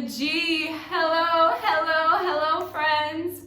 OMG. Hello, friends.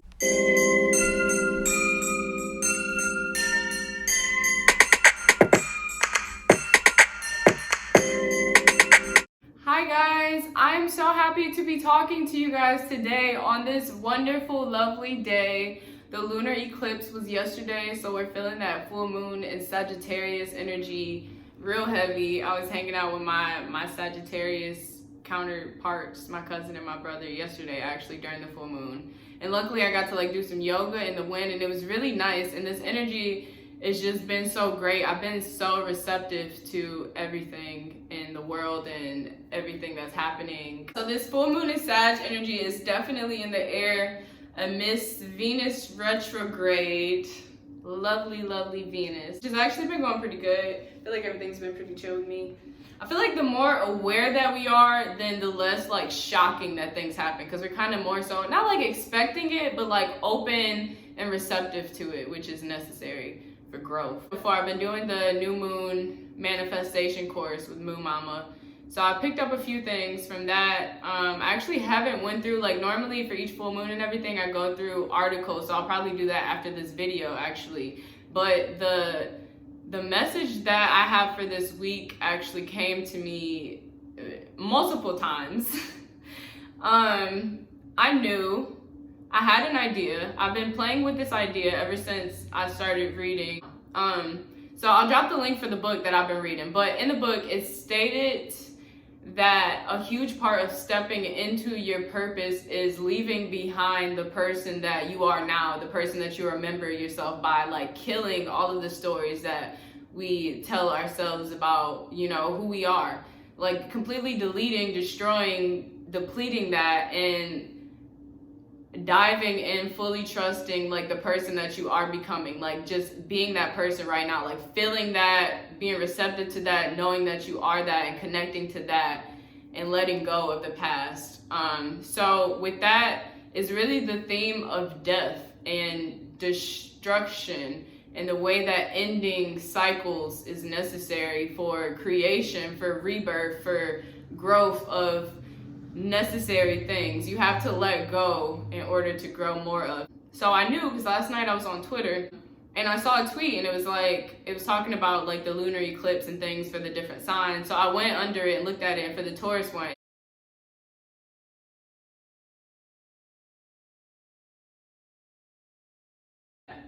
Hi guys, I'm so happy to be talking to you guys today on this wonderful, lovely day. The lunar eclipse was yesterday, so we're feeling that full moon and Sagittarius energy real heavy. I was hanging out with my Sagittarius counterparts, my cousin and my brother, yesterday actually during the full moon. And luckily I got to do some yoga in the wind, and it was really nice. And this energy it's just been so great. I've been so receptive to everything in the world and everything that's happening. So this full moon and Sag energy is definitely in the air amidst Venus retrograde. Lovely, lovely Venus. Which has actually been going pretty good. I feel like everything's been pretty chill with me. I feel like the more aware that we are, then the less shocking that things happen. Because we're kind of more so, not expecting it, but open and receptive to it, which is necessary for growth. Before, I've been doing the new moon manifestation course with Moon Mama. So I picked up a few things from that. I actually haven't went through, normally for each full moon and everything, I go through articles. So I'll probably do that after this video actually. But the message that I have for this week actually came to me multiple times. I knew I had an idea. I've been playing with this idea ever since I started reading. So I'll drop the link for the book that I've been reading. But in the book, it stated that a huge part of stepping into your purpose is leaving behind the person that you are now, the person that you remember yourself by, killing all of the stories that we tell ourselves about, who we are. Completely deleting, destroying, depleting that, and diving in, fully trusting the person that you are becoming, just being that person right now, feeling that, being receptive to that, knowing that you are that, and connecting to that, and letting go of the past. So with that is really the theme of death and destruction, and the way that ending cycles is necessary for creation, for rebirth, for growth of necessary things. You have to let go in order to grow more of. So I knew, because last night I was on Twitter and I saw a tweet, and it was talking about the lunar eclipse and things for the different signs. So I went under it and looked at it, and for the Taurus one,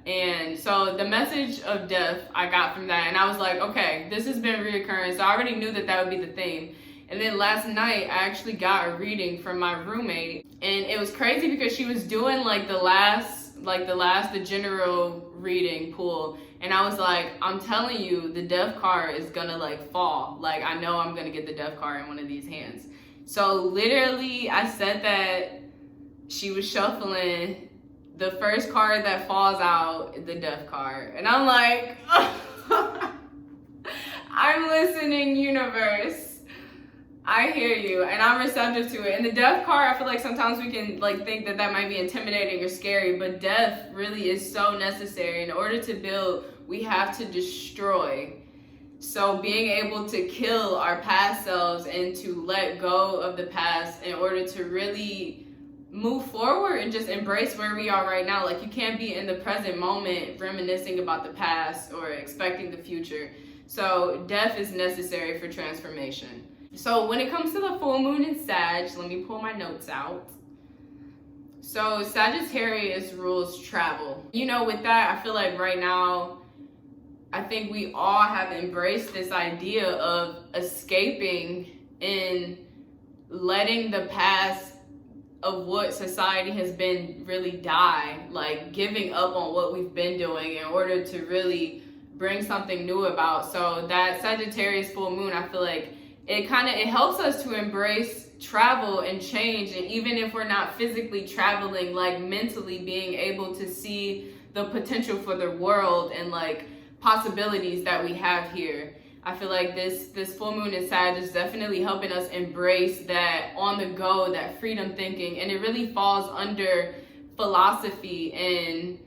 and so the message of death I got from that, and I was like, okay, this has been reoccurring, so I already knew that would be the theme. And then last night, I actually got a reading from my roommate, and it was crazy because she was doing the general reading pool, and I was like, I'm telling you, the death card is gonna fall. I know I'm gonna get the death card in one of these hands. So literally, I said that she was shuffling, the first card that falls out, the death card, and I'm like, I'm listening, universe. I hear you, and I'm receptive to it. And the death card, I feel like sometimes we can think that might be intimidating or scary, but death really is so necessary. In order to build, we have to destroy. So being able to kill our past selves and to let go of the past in order to really move forward and just embrace where we are right now. You can't be in the present moment reminiscing about the past or expecting the future. So death is necessary for transformation. So when it comes to the full moon in Sag, let me pull my notes out. So Sagittarius rules travel. With that, I feel like right now, I think we all have embraced this idea of escaping and letting the past of what society has been really die, giving up on what we've been doing in order to really bring something new about. So that Sagittarius full moon, I feel like it helps us to embrace travel and change. And even if we're not physically traveling, mentally being able to see the potential for the world and possibilities that we have here. I feel like this full moon in Sag is definitely helping us embrace that on the go, that freedom thinking. And it really falls under philosophy and,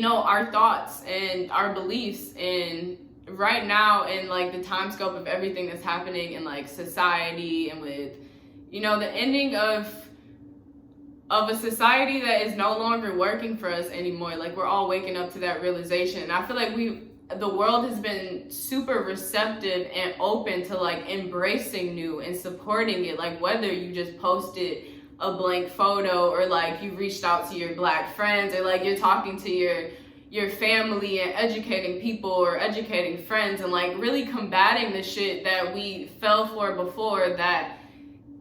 our thoughts and our beliefs. And right now, in the time scope of everything that's happening in society and with You know, the ending of a society that is no longer working for us anymore. Like, we're all waking up to that realization. And I feel like the world has been super receptive and open to like embracing new and supporting it. Like, whether you just posted a blank photo, or like you reached out to your Black friends, or like you're talking to your family and educating people or educating friends, and like really combating the shit that we fell for before, that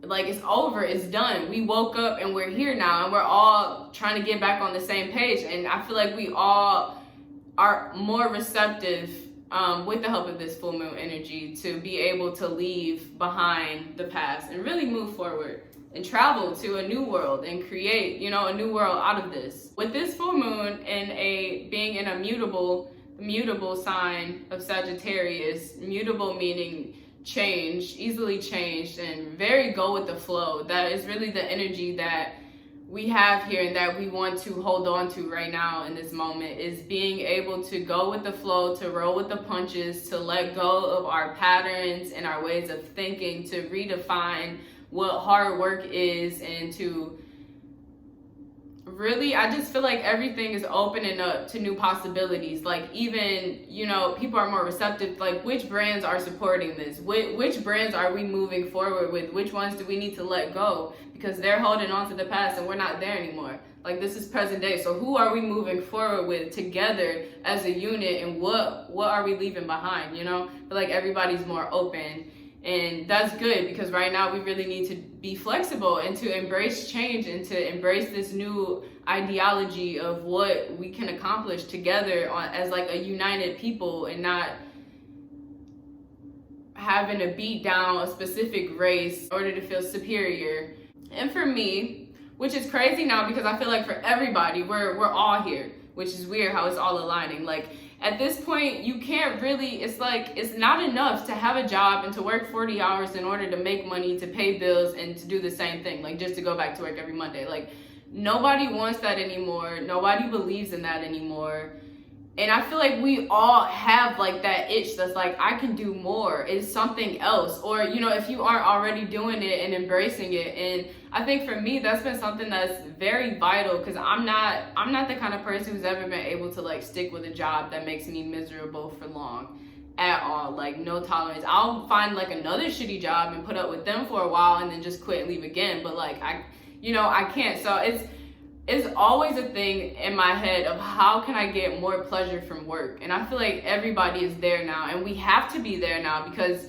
like it's over, it's done. We woke up and we're here now, and we're all trying to get back on the same page. And I feel like we all are more receptive with the help of this full moon energy to be able to leave behind the past and really move forward and travel to a new world and create, you know, a new world out of this. With this full moon and being in a mutable sign of Sagittarius, mutable meaning change, easily changed, and very go with the flow. That is really the energy that we have here and that we want to hold on to right now in this moment, is being able to go with the flow, to roll with the punches, to let go of our patterns and our ways of thinking, to redefine what hard work is, and to really, I just feel like everything is opening up to new possibilities. Like, even, you know, people are more receptive. Like, which brands are supporting this? Which brands are we moving forward with? Which ones do we need to let go? Because they're holding on to the past and we're not there anymore. Like, this is present day. So who are we moving forward with together as a unit, and what are we leaving behind, you know? I feel like everybody's more open. And that's good, because right now we really need to be flexible and to embrace change and to embrace this new ideology of what we can accomplish together as like a united people, and not having to beat down a specific race in order to feel superior. And for me, which is crazy now, because I feel like for everybody, we're all here, which is weird how it's all aligning. Like, at this point, you can't really, it's like, it's not enough to have a job and to work 40 hours in order to make money, to pay bills, and to do the same thing, like just to go back to work every Monday. Like, nobody wants that anymore. Nobody believes in that anymore. And I feel like we all have like that itch that's like, I can do more. It's something else. Or, you know, if you aren't already doing it and embracing it. And I think for me, that's been something that's very vital, because I'm not the kind of person who's ever been able to like stick with a job that makes me miserable for long at all. Like, no tolerance. I'll find like another shitty job and put up with them for a while and then just quit and leave again. But like, I can't. So it's always a thing in my head of how can I get more pleasure from work? And I feel like everybody is there now, and we have to be there now, because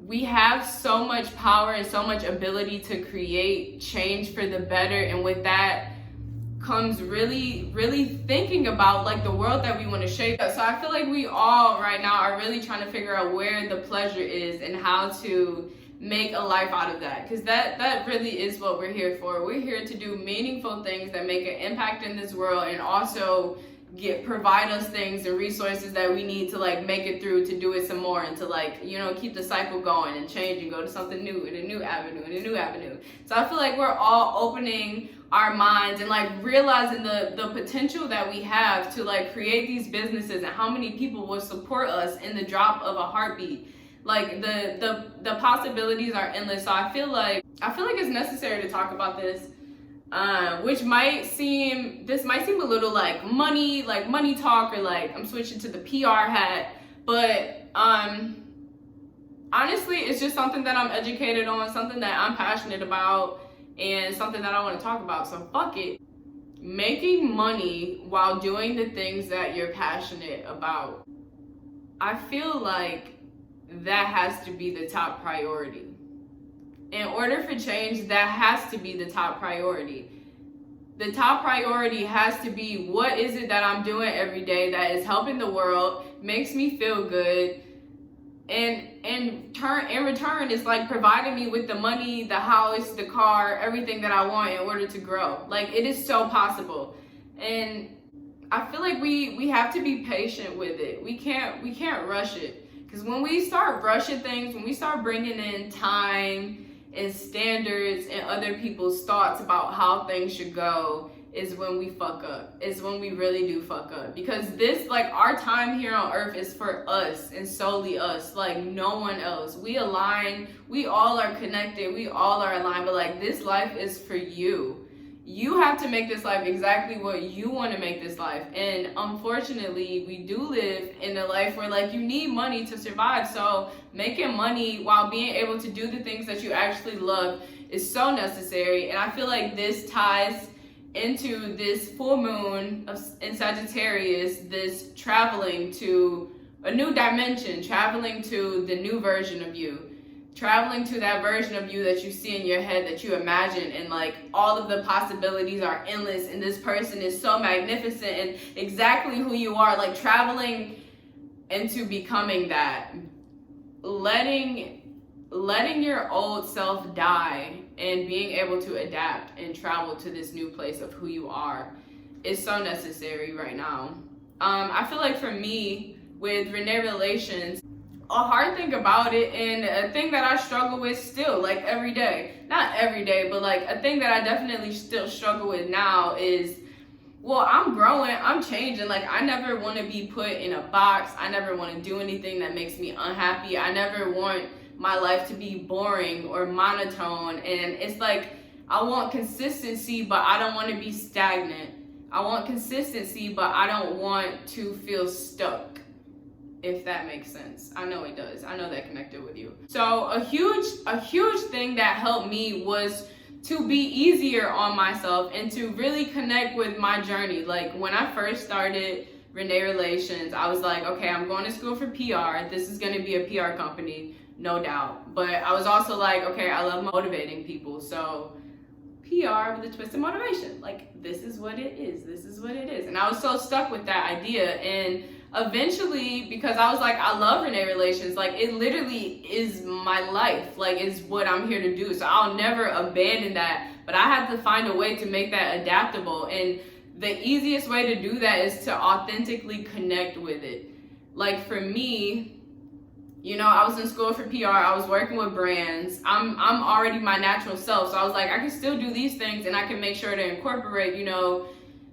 we have so much power and so much ability to create change for the better. And with that comes really, really thinking about like the world that we want to shape. So I feel like we all right now are really trying to figure out where the pleasure is and how to make a life out of that, because that really is what we're here for. We're here to do meaningful things that make an impact in this world, and also provide us things and resources that we need to like make it through, to do it some more, and to like, you know, keep the cycle going and change and go to something new, and a new avenue. So I feel like we're all opening our minds and like realizing the potential that we have to like create these businesses, and how many people will support us in the drop of a heartbeat. Like, the possibilities are endless. So I feel like it's necessary to talk about this, which might seem a little like money talk, or like I'm switching to the PR hat. But honestly, it's just something that I'm educated on, something that I'm passionate about, and something that I want to talk about. So fuck it. Making money while doing the things that you're passionate about. I feel like that has to be the top priority. In order for change, that has to be the top priority. The top priority has to be, what is it that I'm doing every day that is helping the world, makes me feel good, and in return, it's like providing me with the money, the house, the car, everything that I want in order to grow. Like, it is so possible. And I feel like we have to be patient with it. We can't rush it. Because when we start rushing things, when we start bringing in time and standards and other people's thoughts about how things should go, is when we fuck up. It's when we really do fuck up. Because this, like, our time here on earth is for us and solely us, like no one else. We align, we all are connected, we all are aligned, but like this life is for you. You have to make this life exactly what you want to make this life. And unfortunately, we do live in a life where like you need money to survive. So making money while being able to do the things that you actually love is so necessary. And I feel like this ties into this full moon in Sagittarius, this traveling to a new dimension, traveling to the new version of you, traveling to that version of you that you see in your head, that you imagine, and like all of the possibilities are endless, and this person is so magnificent and exactly who you are, like traveling into becoming that, letting your old self die and being able to adapt and travel to this new place of who you are is so necessary right now. I feel like for me, with Renee Relations, a hard thing about it, and a thing that I struggle with still, like every day, not every day, but like a thing that I definitely still struggle with now is, well, I'm growing, I'm changing. Like, I never want to be put in a box. I never want to do anything that makes me unhappy. I never want my life to be boring or monotone. And it's like, I want consistency, but I don't want to be stagnant. I want consistency, but I don't want to feel stuck, if that makes sense. I know it does. I know that connected with you. So a huge thing that helped me was to be easier on myself and to really connect with my journey. Like when I first started Renee Relations, I was like, okay, I'm going to school for PR. This is going to be a PR company, no doubt. But I was also like, okay, I love motivating people. So PR with a twist of motivation. Like, this is what it is. This is what it is. And I was so stuck with that idea. And eventually, because I was like, I love Renee Relations, like it literally is my life, like it's what I'm here to do, so I'll never abandon that. But I have to find a way to make that adaptable, and the easiest way to do that is to authentically connect with it. Like for me, you know, I was in school for PR, I was working with brands, I'm already my natural self, so I was like, I can still do these things and I can make sure to incorporate, you know,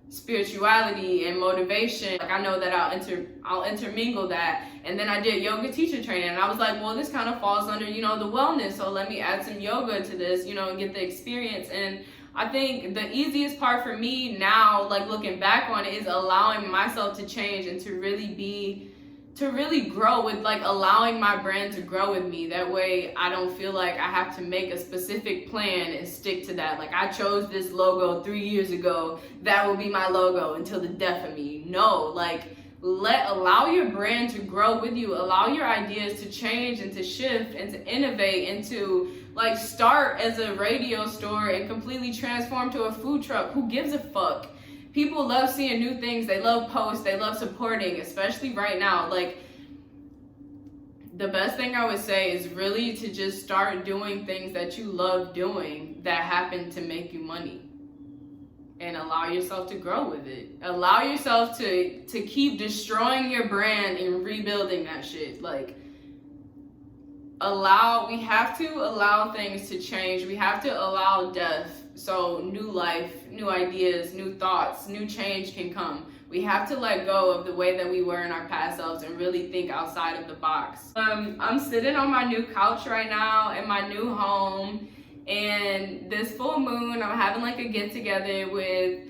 spirituality and motivation. Like I know that I'll intermingle that. And then I did yoga teacher training, and I was like, well, this kind of falls under, you know, the wellness, so let me add some yoga to this, you know, and get the experience. And I think the easiest part for me now, like looking back on it, is allowing myself to change and to really grow with, like allowing my brand to grow with me. That way I don't feel like I have to make a specific plan and stick to that. Like I chose this logo 3 years ago, that will be my logo until the death of me. No, like allow your brand to grow with you. Allow your ideas to change and to shift and to innovate and to like start as a radio store and completely transform to a food truck. Who gives a fuck? People love seeing new things. They love posts. They love supporting, especially right now. Like, the best thing I would say is really to just start doing things that you love doing that happen to make you money. And allow yourself to grow with it. Allow yourself to keep destroying your brand and rebuilding that shit. Like, we have to allow things to change. We have to allow death. So new life, new ideas, new thoughts, new change can come. We have to let go of the way that we were in our past selves and really think outside of the box. I'm sitting on my new couch right now in my new home, and this full moon, I'm having like a get together with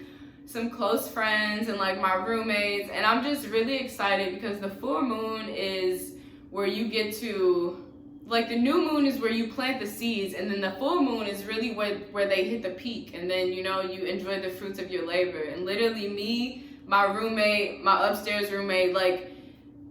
some close friends and like my roommates, and I'm just really excited because the full moon is where you get to, like the new moon is where you plant the seeds, and then the full moon is really where they hit the peak, and then, you know, you enjoy the fruits of your labor. And literally me, my roommate, my upstairs roommate, like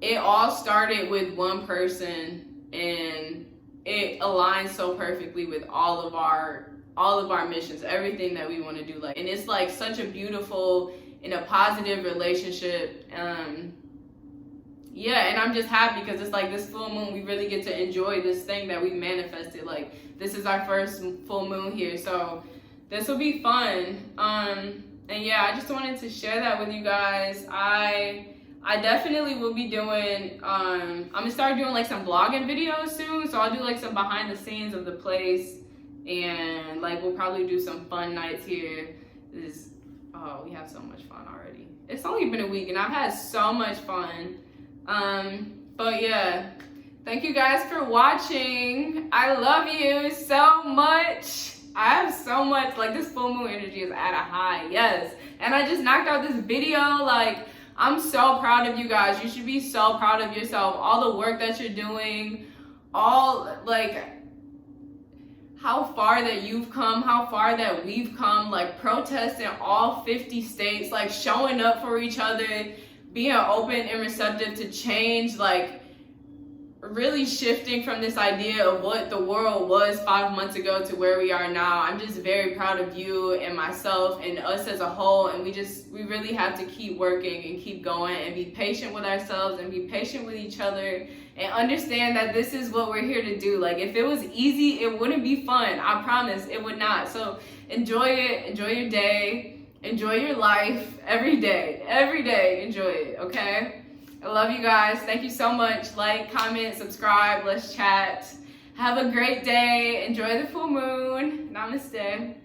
it all started with one person, and it aligns so perfectly with all of our missions, everything that we want to do. Like, and it's like such a beautiful and a positive relationship. Yeah, and I'm just happy because it's like this full moon, we really get to enjoy this thing that we manifested. Like, this is our first full moon here, so this will be fun. And yeah, I just wanted to share that with you guys. I definitely will be doing, I'm gonna start doing like some vlogging videos soon, so I'll do like some behind the scenes of the place, and like we'll probably do some fun nights here. Oh Oh, we have so much fun already. It's only been a week and I've had so much fun. But yeah, thank you guys for watching. I love you so much. I have so much, like, this full moon energy is at a high, yes. And I just knocked out this video, like, I'm so proud of you guys. You should be so proud of yourself. All the work that you're doing, all, like, how far that you've come, how far that we've come, like, protesting all 50 states, like, showing up for each other, being open and receptive to change, like, really shifting from this idea of what the world was 5 months ago to where we are now. I'm just very proud of you and myself and us as a whole, and we really have to keep working and keep going and be patient with ourselves and be patient with each other and understand that this is what we're here to do. Like, if it was easy, it wouldn't be fun. I promise it would not. So enjoy it, enjoy your day, enjoy your life every day, enjoy it, okay? I love you guys. Thank you so much. Like, comment, subscribe. Let's chat. Have a great day. Enjoy the full moon. Namaste.